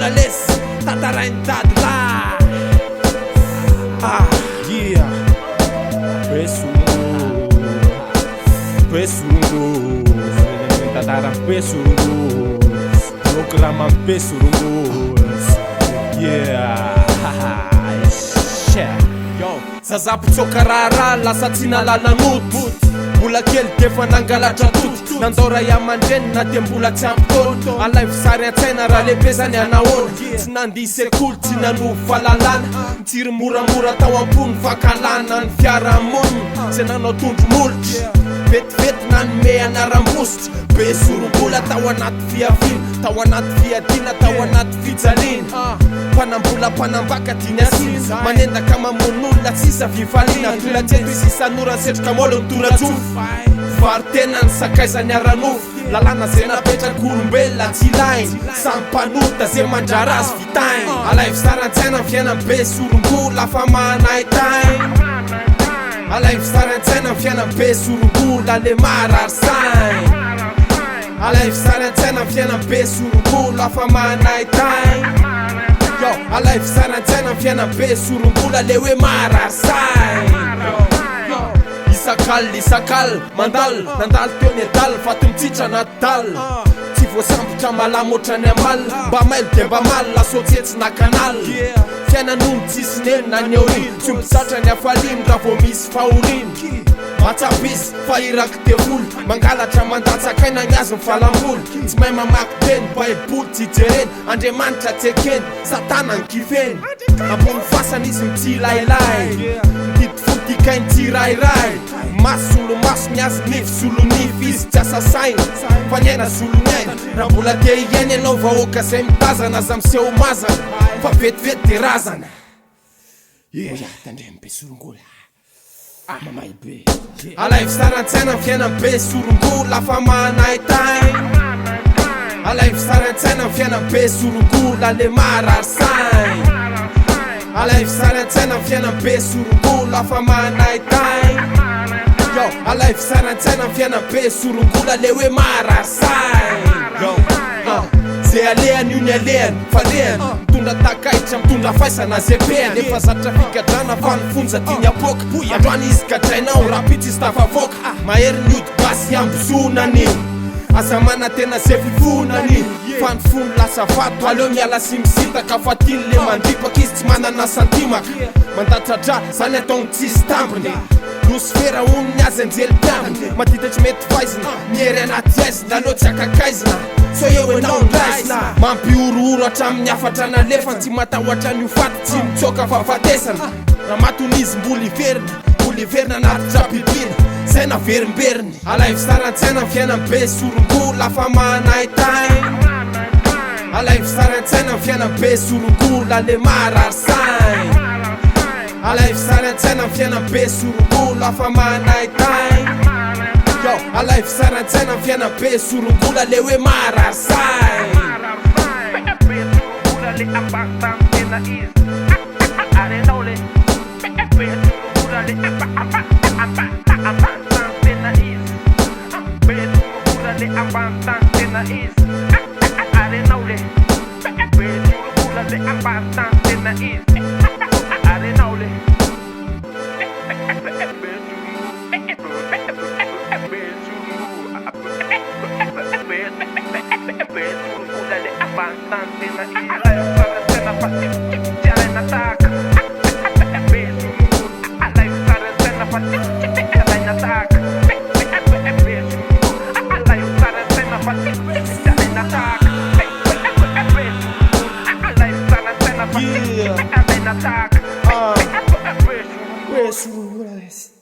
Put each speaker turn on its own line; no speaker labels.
les tatarainy dadila.
Yeah, Pesungo, Pesungo, Tatara Pesungo, Programa Pesungo. Yeah,
Yo, zazapitsoka raharaha lasa tsy nalala noty. Mbola kely defa nangalatra toto. Nandora iaman-dreny na dia mbola tsy ampitaona. Alay fisary an-tsaina raha lehibe zany anahoana. Tsy nandihy sekoly, tsy nanovy fahalalana. Mitsiry moramora tao ambony fahakalana ny fiarahamonina. Zay nanao tondromolotra vetivety nanome anaram-bositra. Be sorom-bola tao anaty fiaviana, tao anaty fiadiana, tao anaty fijaliana. Mpanambola mpanambaka diny asina, manendaka mamon'olona tsisa fifaliana. Tolatseto isisan'ora setroka molo ny toratsofa. Varitena ny sakaizany aranofo. Lalàna zay napetraky-olombelona tsy ilainy. Samy mpanota zay mandrara azy vitainy. Alay fisaran-tsaina ny fiainany be sorom-bola afa manahitainy. Alay fisaran-tsaina ny fiainany be sorom-bola le marary sainy. Alay fisaran-tsaina ny fiainany be sorom-bola afa manahitainy. Yo, alay fisaran-tsaina ny fiainany be sorom-bola le hoe marary sainy. Isakal, mandal, nandalo teo ny adal, faty mitsitra anaty dal. Tsy voasambotra malama ohatrany amal, mba mailo de mba mal, lasotsetsy na kanal. Fiainan'olo tsisy neny na neoriny, tsy mpisatra ny hafaliny raha vo misy fahoriny. Matsapisy, fahirako devoly, mangalatra mandatsakaina ny azy ny falam-boly. Tsy mahay mamaky teny, baiboly tsy jereny, Andriamanitra tsy ekeny, Satana ny kifeny. Ambony fasana izy mitsilailay, mididy folo dikainy tsirairay. Maso solomaso ny azy nify solonify, izy tsy asa saina fa ny aina solonyaina. Raha mbola te hiaina ianao vahoaka zay mitazana, aza miseho mazana fa vetivety de razana.
Tandremy be sorongola, mamay be.
Alay fisaran-tsaina ny fiainany be sorongola afa manahitainy. Alay fisaran-tsaina ny fiainany be sorongola le marary sainy. Alay fisaran-tsaina ny fiainany be sorongola afa manahitainy. Yo, alay fisaran-tsaina ny fiainany be sorongola le hoe marary sainy. Zay alehany io ny alehany, falehany mitondra takaitra, mitondra faisana zay behany. Efa zatra fikadrana fa ny fonja tiany apoka. Androany izy gadrainao, rapitsy izy tafavoaka. Mahery ny ody gasy ambozonany, aza mana tena zay fivonany. Fa ny fony lasa vato, aleo miala sy misitaka. Fa tiny le mandripaka, izy tsy manana santimaka. Mandatradra, zany ataony tsisy tambiny. Nosfera ono ny azy anjely mpiambiny. Maditatry mety faizina, miery anaty aizina, aleo tsy akakaizina. So eo enao ndraisina, mampiorooro hatramin'ny afatra nalefa. Tsy matahoatra ny ofaty, tsy mitsoka fa fatesana. Raha matonizy mbola iverina anaty drapibina, zay naverimberiny. Alay fisaran-tsaina ny fiainany be sorongola afa manahitainy. Alay fisaran-tsaina ny fiainany be sorongola le marary sainy. Alay fisaran-tsaina ny fiainany be sorongola afa manahitainy. Yo, alay fisaran-tsaina ny fiainany be sorongola le hoe marary sainy. Pesungo.